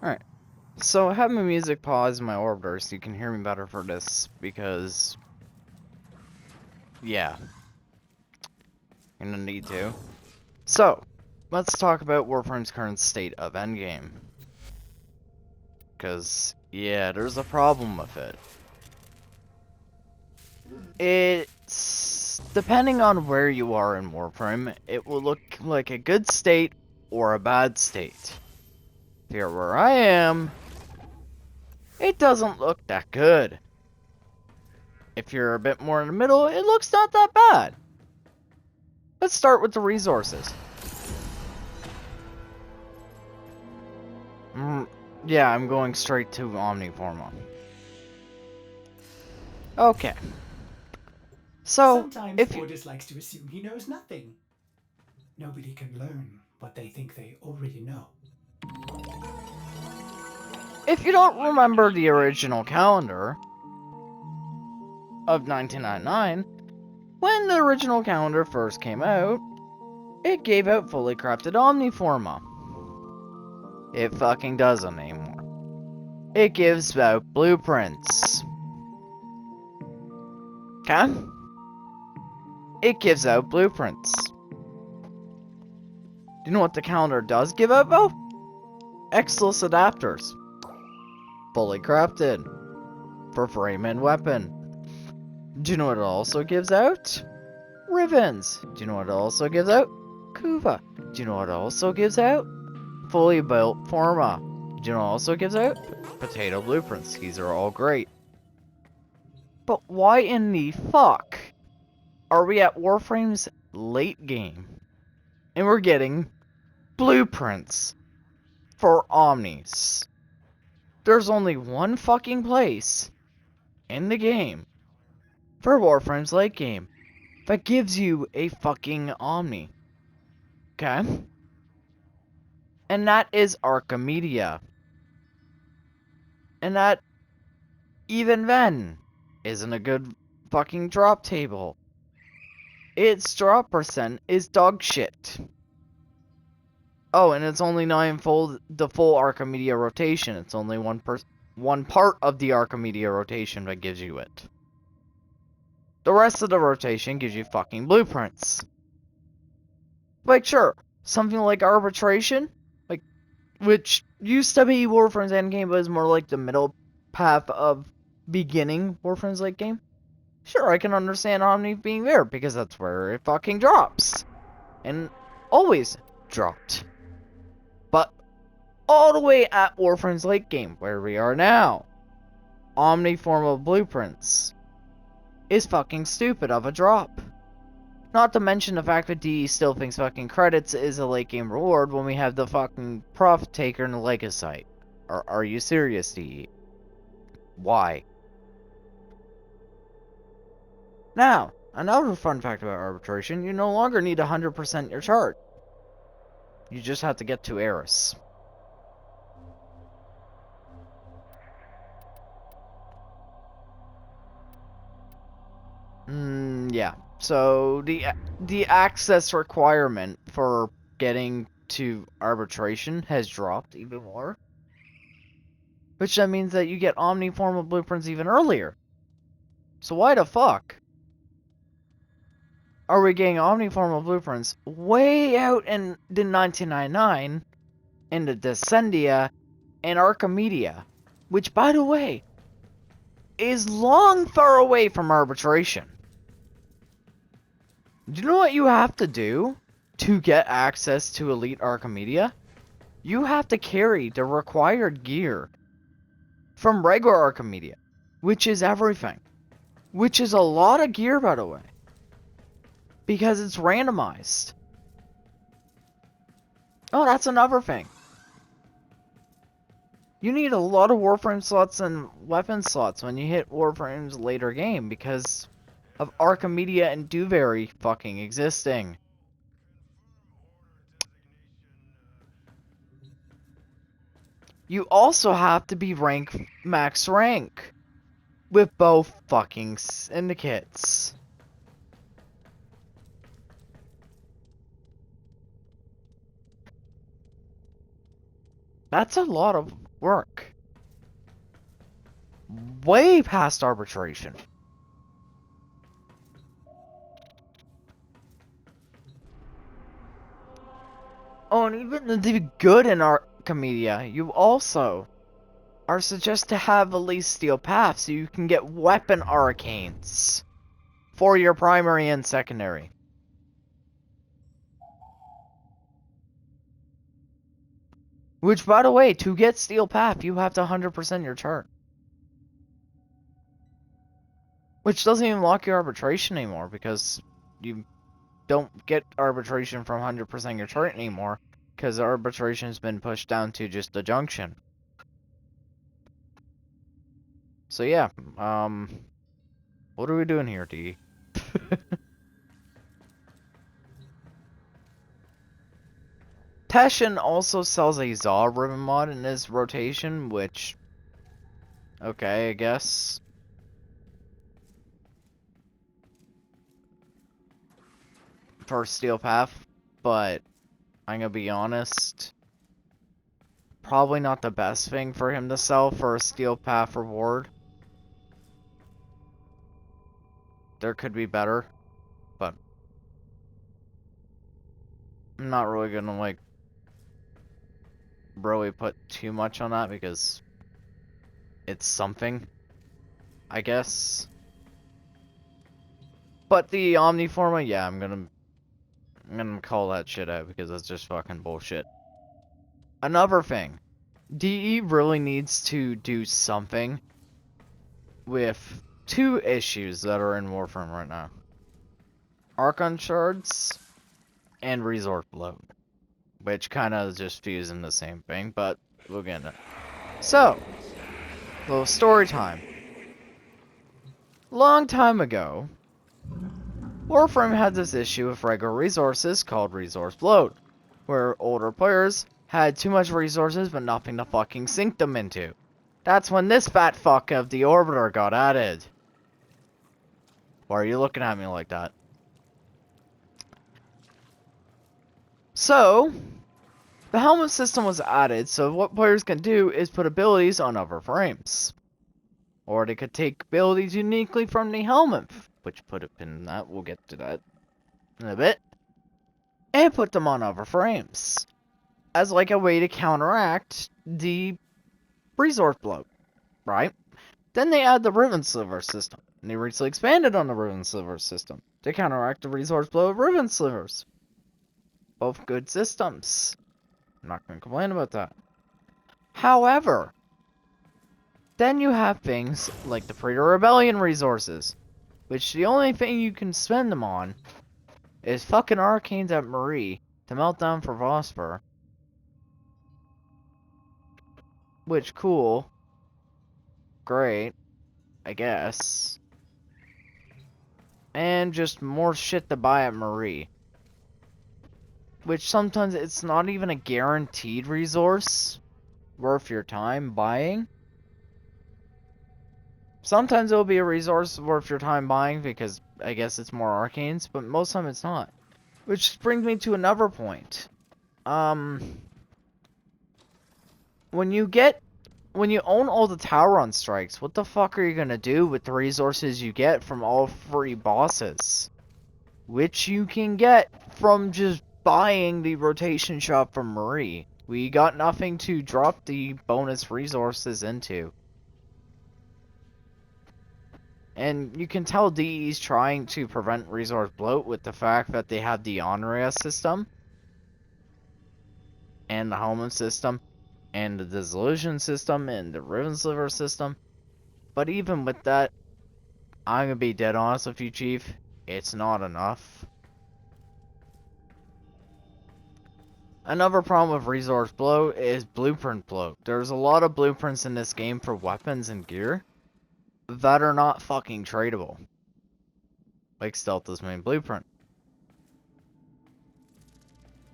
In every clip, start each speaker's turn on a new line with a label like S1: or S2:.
S1: Alright. So I have my music paused in my orbiter so you can hear me better for this because yeah. I'm gonna need to. So, let's talk about Warframe's current state of endgame. Cause yeah, there's a problem with it. It's depending on where you are in Warframe, it will look like a good state or a bad state. Here where I am, it doesn't look that good. If you're a bit more in the middle, it looks not that bad. Let's start with the resources. Yeah, I'm going straight to Omniforma. Okay. So,
S2: Sometimes
S1: if you...
S2: Fortis likes to assume he knows nothing. Nobody can learn what they think they already know.
S1: If you don't remember the original calendar of 1999, when the original calendar first came out, it gave out fully crafted Omniforma. It fucking doesn't anymore. It gives out blueprints. Okay? It gives out blueprints. Do you know what the calendar does give out, though? Exilus adapters. Fully crafted. For frame and weapon. Do you know what it also gives out? Ribbons. Do you know what it also gives out? Kuva. Do you know what it also gives out? Fully built Forma. Do you know what it also gives out? Potato blueprints. These are all great. But why in the fuck are we at Warframe's late game and we're getting blueprints for Omnis? There's only one fucking place in the game for Warframe's late game that gives you a fucking Omni. Okay? And that is Archimedia. And that, even then, isn't a good fucking drop table. Its drop percent is dog shit. Oh, and it's only not in the full Archimedia rotation. It's only one part of the Archimedia rotation that gives you it. The rest of the rotation gives you fucking blueprints. Like, sure, something like Arbitration, like, which used to be Warframe's endgame, but is more like the middle path of beginning Warframe's late game. Sure, I can understand Omni being there, because that's where it fucking drops. And always dropped. But all the way at Warframe's late game, where we are now, Omni form of blueprints is fucking stupid of a drop. Not to mention the fact that DE still thinks fucking credits is a late game reward when we have the fucking profit taker in the Legacy. Are you serious, DE? Why? Now, another fun fact about arbitration, you no longer need 100% your chart. You just have to get to Eris. Yeah. So the access requirement for getting to arbitration has dropped even more. Which then means that you get omniformal blueprints even earlier. So why the fuck are we getting omniformal blueprints way out in the 1999 in the Descendia and Archimedia, which by the way is long far away from arbitration. Do you know what you have to do to get access to Elite Archimedia? You have to carry the required gear from regular Archimedia, which is everything. Which is a lot of gear, by the way. Because it's randomized. Oh, that's another thing. You need a lot of Warframe slots and weapon slots when you hit Warframe's later game because of Archimedia and Dewberry fucking existing. You also have to be max rank with both fucking syndicates. That's a lot of work. Way past arbitration. Oh, and even to be good in Archimedia, you also are suggested to have at least steel path so you can get weapon arcanes for your primary and secondary. Which, by the way, to get steel path, you have to 100% your chart. Which doesn't even lock your arbitration anymore, because you don't get arbitration from 100% your chart anymore, because arbitration's been pushed down to just a junction. So yeah, what are we doing here, D? Teshin also sells a Zaw ribbon mod in his rotation, which, okay, I guess. For Steel Path, but I'm gonna be honest, probably not the best thing for him to sell for a Steel Path reward. There could be better, but I'm not really gonna, like, really put too much on that because it's something, I guess. But the Omniforma, yeah, I'm gonna call that shit out because that's just fucking bullshit. Another thing, DE really needs to do something with two issues that are in Warframe right now. Archon Shards and Resource Bloat, which kind of just fuse in the same thing, but we'll get into it. So, little story time. Long time ago, Warframe had this issue with regular resources called Resource Bloat, where older players had too much resources but nothing to fucking sink them into. That's when this fat fuck of the Orbiter got added. Why are you looking at me like that? So, the helmet system was added, so what players can do is put abilities on other frames. Or they could take abilities uniquely from the helmet, which put a pin in that, we'll get to that in a bit, and put them on other frames, as like a way to counteract the resource bloat, right? Then they add the Riven Sliver system, and they recently expanded on the Riven Sliver system to counteract the resource bloat of Riven Slivers. Both good systems. I'm not going to complain about that. However, then you have things like the Praetor Rebellion resources, which the only thing you can spend them on is fucking arcanes at Marie to melt down for Vosper. Which, cool. Great. I guess. And just more shit to buy at Marie. Which sometimes it's not even a guaranteed resource worth your time buying. Sometimes it'll be a resource worth your time buying because I guess it's more arcanes, but most of the time it's not. Which brings me to another point. When you own all the Tauron strikes, what the fuck are you gonna do with the resources you get from all 3 bosses? Which you can get from just buying the rotation shop from Marie. We got nothing to drop the bonus resources into. And you can tell DE's trying to prevent resource bloat with the fact that they have the Onria system, and the Helmet system, and the Dissolution system, and the Riven Sliver system. But even with that, I'm gonna be dead honest with you, Chief, it's not enough. Another problem with resource bloat is blueprint bloat. There's a lot of blueprints in this game for weapons and gear that are not fucking tradable. Like Stealth's main blueprint.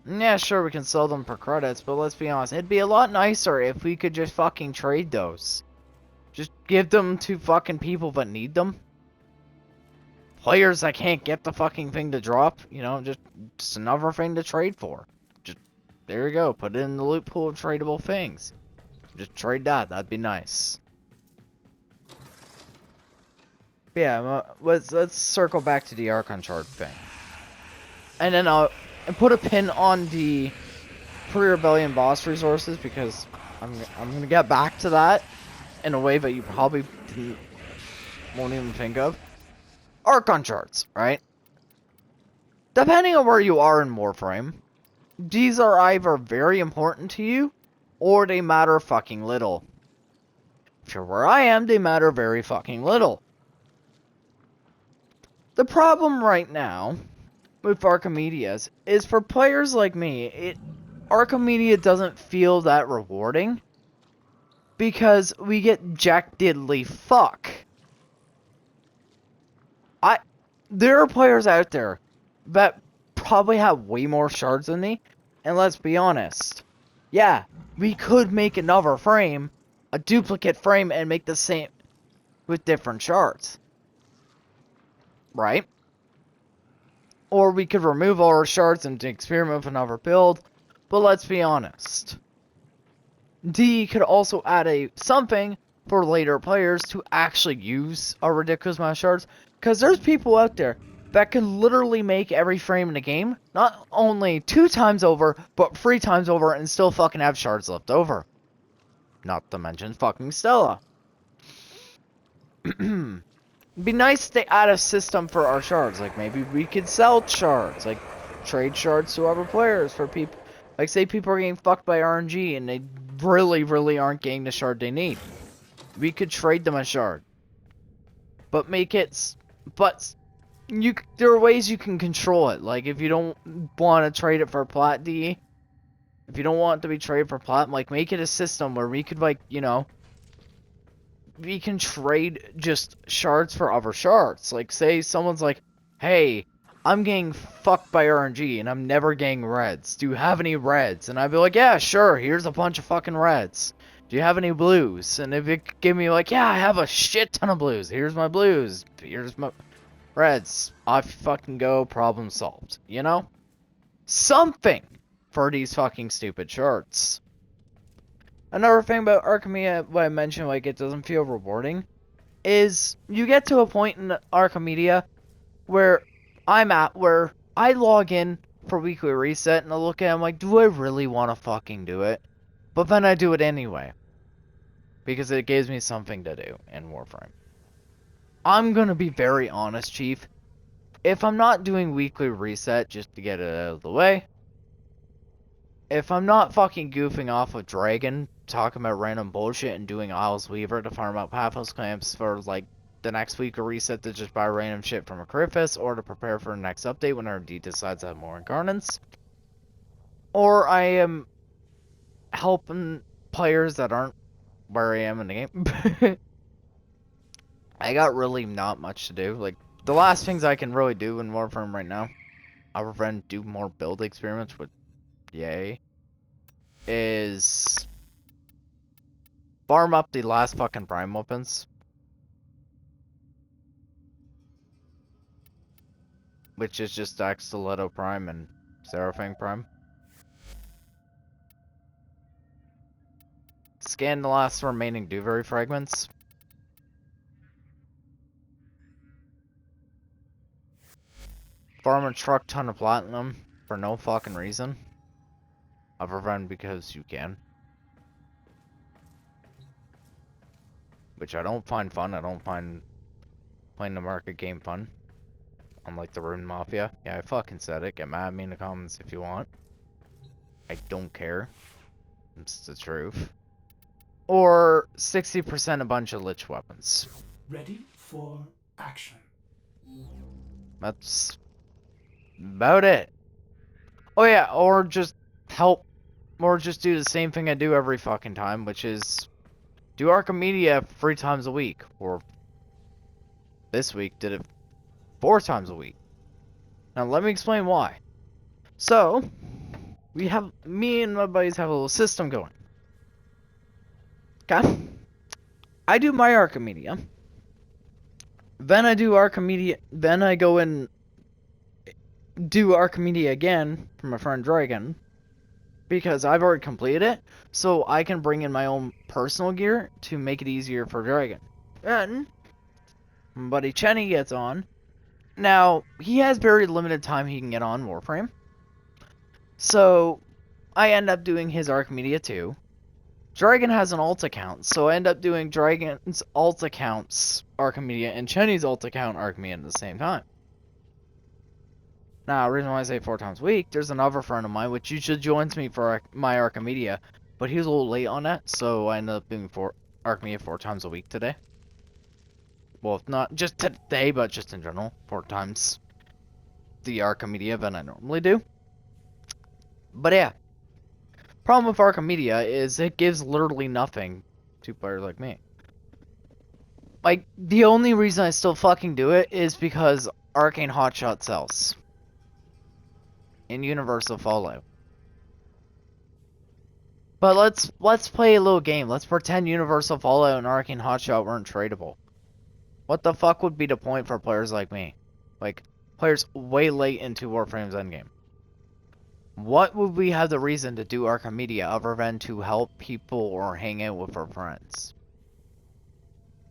S1: Yeah, sure, we can sell them for credits, but let's be honest, it'd be a lot nicer if we could just fucking trade those. Just give them to fucking people that need them. Players that can't get the fucking thing to drop, you know, just another thing to trade for. Just, there you go, put it in the loot pool of tradable things. Just trade that. That'd be nice. But yeah, let's circle back to the Archon Shard thing. And then I'll put a pin on the pre-rebellion boss resources, because I'm gonna get back to that in a way that you probably won't even think of. Archon Shards, right? Depending on where you are in Warframe, these are either very important to you, or they matter fucking little. If you're where I am, they matter very fucking little. The problem right now with Archimedias is, for players like me, Archimedia doesn't feel that rewarding, because we get jack diddly fuck. There are players out there that probably have way more shards than me, and let's be honest, yeah, we could make another frame, a duplicate frame, and make the same with different shards, right? Or we could remove all our shards and experiment with another build, but let's be honest, D could also add something for later players to actually use a ridiculous amount of shards, because there's people out there that can literally make every frame in the game, not only 2 times over, but 3 times over, and still fucking have shards left over. Not to mention fucking Stella. It'd be nice if they add a system for our shards. Like, maybe we could sell shards. Like, trade shards to other players for people. Like, say people are getting fucked by RNG and they really, really aren't getting the shard they need. We could trade them a shard. But make it... But... there are ways you can control it. Like, if you don't want to trade it for plat D, if you don't want it to be traded for plat, like, make it a system where we could, like, you know, we can trade just shards for other shards. Like, say someone's like, hey, I'm getting fucked by RNG and I'm never getting reds. Do you have any reds? And I'd be like, yeah, sure, here's a bunch of fucking reds. Do you have any blues? And if you give me, like, yeah, I have a shit ton of blues. Here's my blues. Here's my reds. Off you fucking go, problem solved. You know? Something for these fucking stupid shards. Another thing about Archimedia, what I mentioned, like, it doesn't feel rewarding, is you get to a point in Archimedia where where I log in for weekly reset, and I look at it, I'm like, do I really want to fucking do it? But then I do it anyway, because it gives me something to do in Warframe. I'm gonna be very honest, Chief. If I'm not doing weekly reset just to get it out of the way, if I'm not fucking goofing off with Dragon, talking about random bullshit and doing Isles Weaver to farm up Pathos clamps for, like, the next week of reset to just buy random shit from a Cryphis, or to prepare for the next update when RD decides to have more incarnates, or I am helping players that aren't where I am in the game, I got really not much to do. Like, the last things I can really do in Warframe right now, other than do more build experiments with yay, is farm up the last fucking prime weapons, which is just Stiletto Prime and Seraphim Prime. Scan the last remaining Dewberry fragments. Farm a truck ton of platinum for no fucking reason, other than because you can. Which I don't find fun. I don't find playing the market game fun. Unlike the Rune Mafia. Yeah, I fucking said it. Get mad at me in the comments if you want. I don't care. It's the truth. Or 60% a bunch of Lich weapons.
S2: Ready for action.
S1: That's about it. Oh yeah, or just help, or just do the same thing I do every fucking time, which is do Archimedia 3 times a week, or this week did it 4 times a week. Now let me explain why. So, me and my buddies have a little system going. Okay? I do my Archimedia. Then I do Archimedia, then I go and do Archimedia again for my friend Dragon. because I've already completed it, so I can bring in my own personal gear to make it easier for Dragon. And my buddy Chenny gets on. Now, he has very limited time he can get on Warframe. So, I end up doing his Archimedia too. Dragon has an alt account, so I end up doing Dragon's alt account's Archimedia and Chenny's alt account Archimedia at the same time. Now, the reason why I say 4 times a week, there's another friend of mine which usually joins me for my Archimedia, but he was a little late on that, so I ended up doing Archimedia 4 times a week today. Well, not just today, but just in general, 4 times the Archimedia than I normally do. But yeah, problem with Archimedia is it gives literally nothing to players like me. Like, the only reason I still fucking do it is because Arcane Hotshot sells. In Universal Fallout. But let's play a little game. Let's pretend Universal Fallout and Arcane Hotshot weren't tradable. What the fuck would be the point for players like me? Like, players way late into Warframe's endgame. What would we have the reason to do Archimedia other than to help people or hang out with our friends?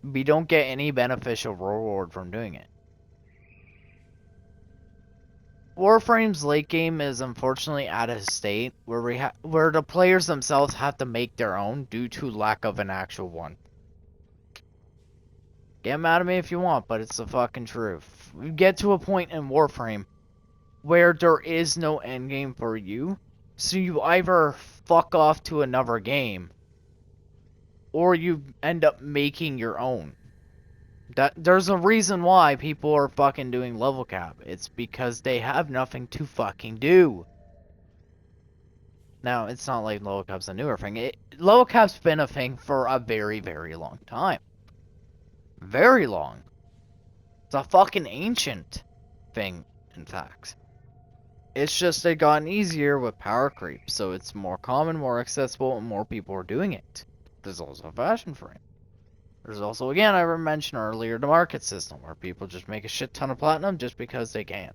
S1: We don't get any beneficial reward from doing it. Warframe's late game is unfortunately at a state where where the players themselves have to make their own due to lack of an actual one. Get mad at me if you want, but it's the fucking truth. We get to a point in Warframe where there is no endgame for you, so you either fuck off to another game, or you end up making your own. There's a reason why people are fucking doing level cap. It's because they have nothing to fucking do. Now, it's not like level cap's a newer thing. Level cap's been a thing for a very, very long time. Very long. It's a fucking ancient thing, in fact. It's just it gotten easier with power creep, so it's more common, more accessible, and more people are doing it. There's also a fashion for it. There's also, again, I mentioned earlier, the market system, where people just make a shit ton of platinum just because they can.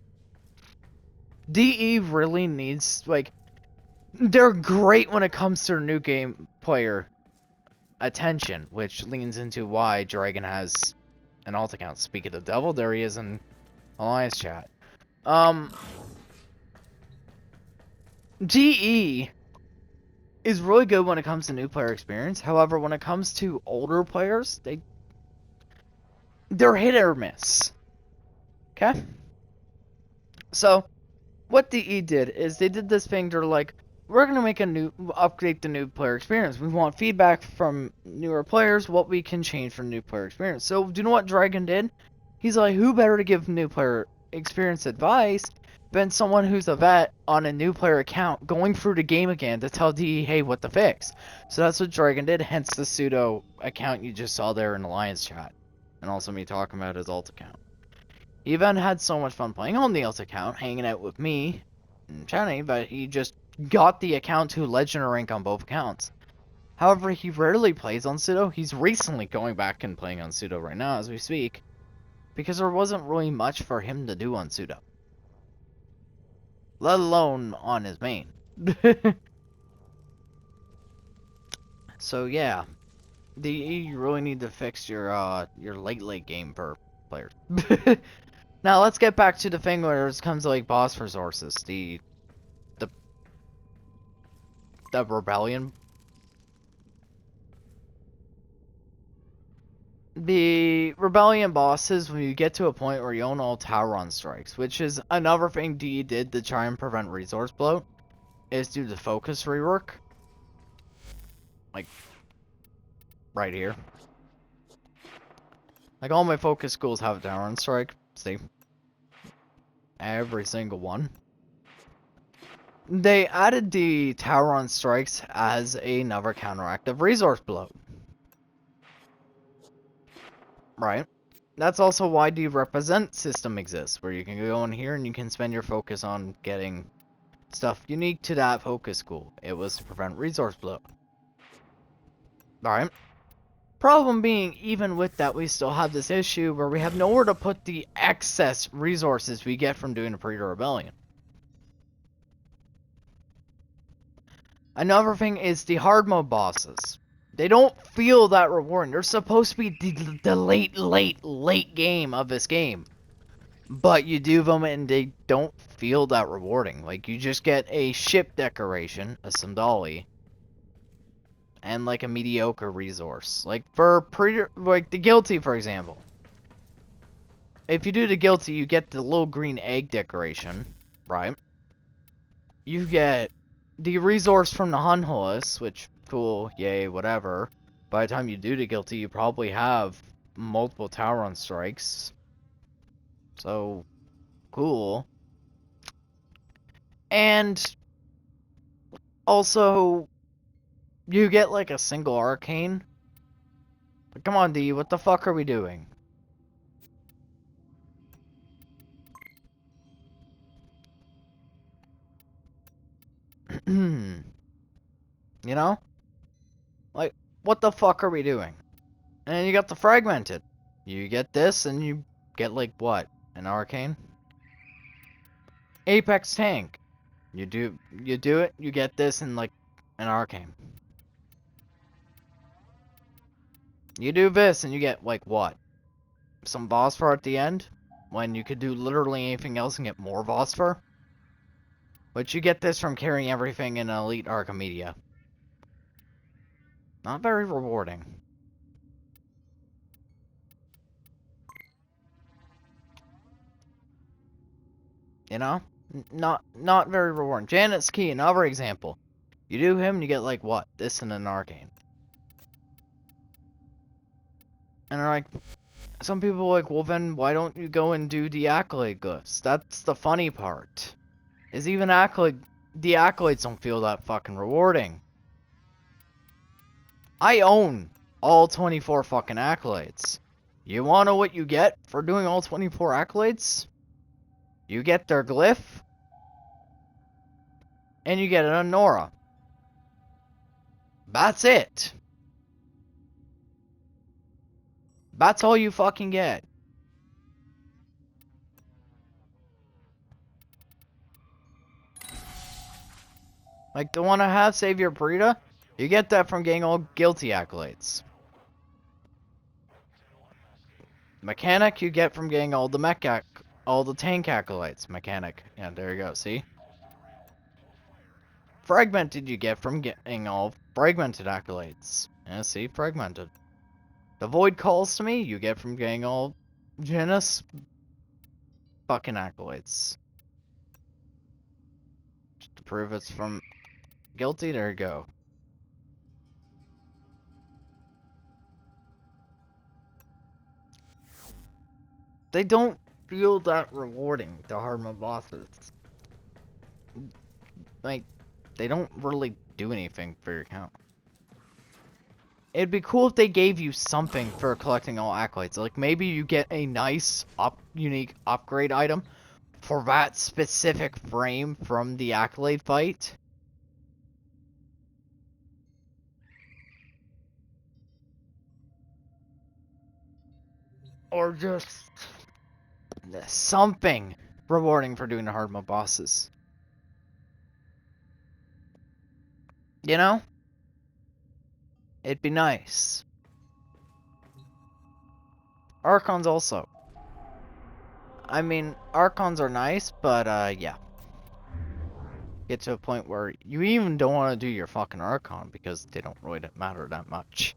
S1: DE really needs, like, they're great when it comes to new game player attention, which leans into why Dragon has an alt account. Speak of the devil, there he is in Alliance chat. DE is really good when it comes to new player experience. However, when it comes to older players, they're hit or miss. Okay? So, what DE did is they did this thing, they're like, we're going to update the new player experience. We want feedback from newer players, what we can change for new player experience. So, do you know what Dragon did? He's like, who better to give new player experience advice than someone who's a vet on a new player account going through the game again to tell DE, hey, what to fix. So that's what Dragon did, hence the pseudo account you just saw there in Alliance chat. And also me talking about his alt account. He even had so much fun playing on the alt account, hanging out with me and Chenny, but he just got the account to Legendary rank on both accounts. However, he rarely plays on pseudo. He's recently going back and playing on pseudo right now as we speak, because there wasn't really much for him to do on pseudo. Let alone on his main. So yeah, you really need to fix your late game for players. Now let's get back to the thing where it comes to like boss resources. The rebellion. The rebellion bosses, when you get to a point where you own all Tauron strikes, which is another thing DE did to try and prevent resource bloat, is do the focus rework. Like, right here. Like, all my focus schools have a Tauron strike. See? Every single one. They added the Tauron strikes as another counteractive resource bloat. Right? That's also why the represent system exists, where you can go in here and you can spend your focus on getting stuff unique to that focus school. It was to prevent resource bloat. Alright? Problem being, even with that, we still have this issue where we have nowhere to put the excess resources we get from doing a pre-rebellion. Another thing is the hard mode bosses. They don't feel that rewarding. They're supposed to be the late game of this game. But you do them and they don't feel that rewarding. Like, you just get a ship decoration, a Sandali, and like a mediocre resource. Like, like the Guilty, for example. If you do the Guilty, you get the little green egg decoration, right? You get the resource from the Hunhulas, which, cool, yay, whatever. By the time you do the Guilty, you probably have multiple tower run strikes. So, cool. And also, you get like a single arcane. But come on, D, what the fuck are we doing? You know? Like, what the fuck are we doing? And then you got the fragmented. You get this and you get like what? An arcane? Apex tank. You do it, you get this and like an arcane. You do this and you get like what? Some Vosper at the end? When you could do literally anything else and get more Vosper? But you get this from carrying everything in Elite Archimedia. Not very rewarding. You know? Not very rewarding. Janet's Key, another example. You do him, you get like what? This and an arcane. And they're like, some people are like, well then why don't you go and do the accolade glyphs? That's the funny part. Is even the accolades don't feel that fucking rewarding. I own all 24 fucking accolades. You wanna know what you get for doing all 24 accolades? You get their glyph, and you get an Nora. That's it. That's all you fucking get. Like the one I have, Savior Brita, you get that from getting all guilty accolades. Mechanic, you get from getting all the all the tank accolades. Mechanic. Yeah, there you go, see? Fragmented, you get from getting all fragmented accolades. Yeah, see? Fragmented. The Void Calls to Me, you get from getting all Janus fucking accolades. Just to prove it's from Guilty, there you go. They don't feel that rewarding, the hard mode bosses. Like, they don't really do anything for your account. It'd be cool if they gave you something for collecting all accolades. Like, maybe you get a nice, unique upgrade item for that specific frame from the accolade fight. Or just something rewarding for doing the hard mode bosses. You know? It'd be nice. Archons also. I mean, Archons are nice, but yeah. Get to a point where you even don't want to do your fucking Archon because they don't really matter that much.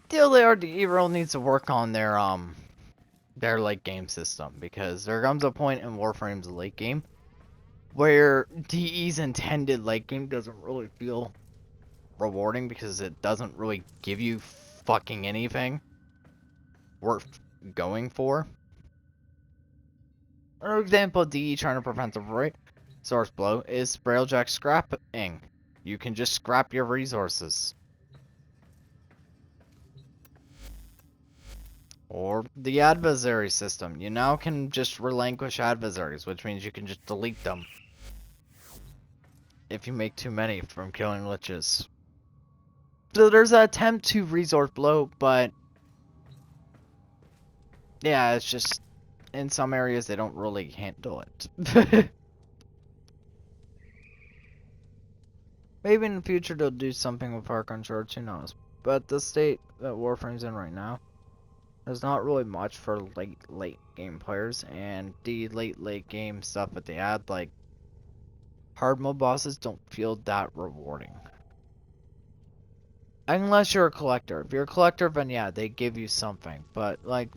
S1: The Evil needs to work on their late game system, because there comes a point in Warframes late game where DE's intended late game doesn't really feel rewarding because it doesn't really give you fucking anything worth going for. Another example of DE trying to prevent the resource blow is Railjack scrapping. You can just scrap your resources. Or the adversary system. You now can just relinquish adversaries, which means you can just delete them if you make too many from killing liches. So there's an attempt to resource blow, but yeah, it's just in some areas they don't really handle it. Maybe in the future they'll do something with park on shorts, who knows. But the state that Warframe's in right now, there's not really much for late game players, and the late game stuff that they add, like hard mode bosses, don't feel that rewarding. Unless you're a collector. If you're a collector, then yeah, they give you something. But like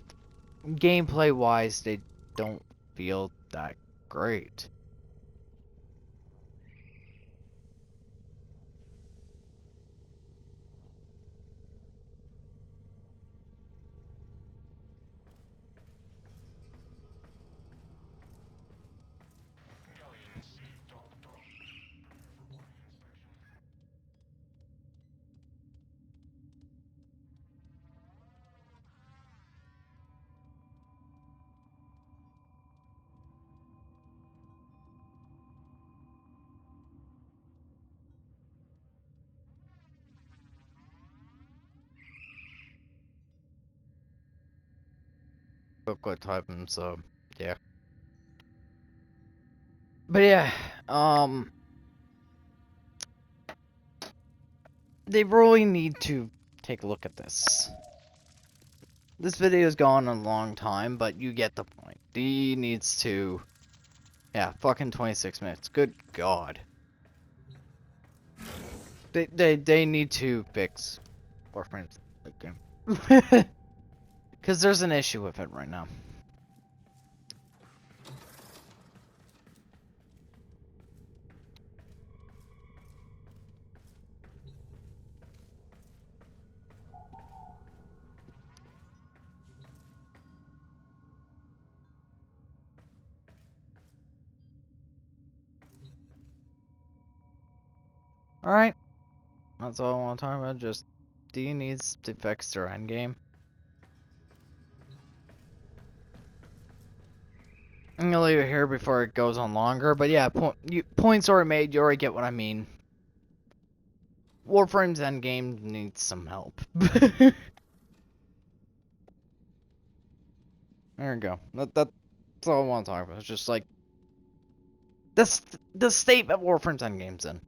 S1: gameplay wise, they don't feel that great. Booklet typing, so yeah. But yeah, they really need to take a look at this. This video's gone a long time, but you get the point. D needs to... Yeah, fucking 26 minutes. Good God. They need to fix Warframes game. Because there's an issue with it right now. Alright. That's all I want to talk about. Just D needs to fix their endgame. I'm gonna leave it here before it goes on longer, but yeah, points already made. You already get what I mean. Warframe's endgame needs some help. There we go. That's all I want to talk about. It's just like the state that Warframe's endgame's in.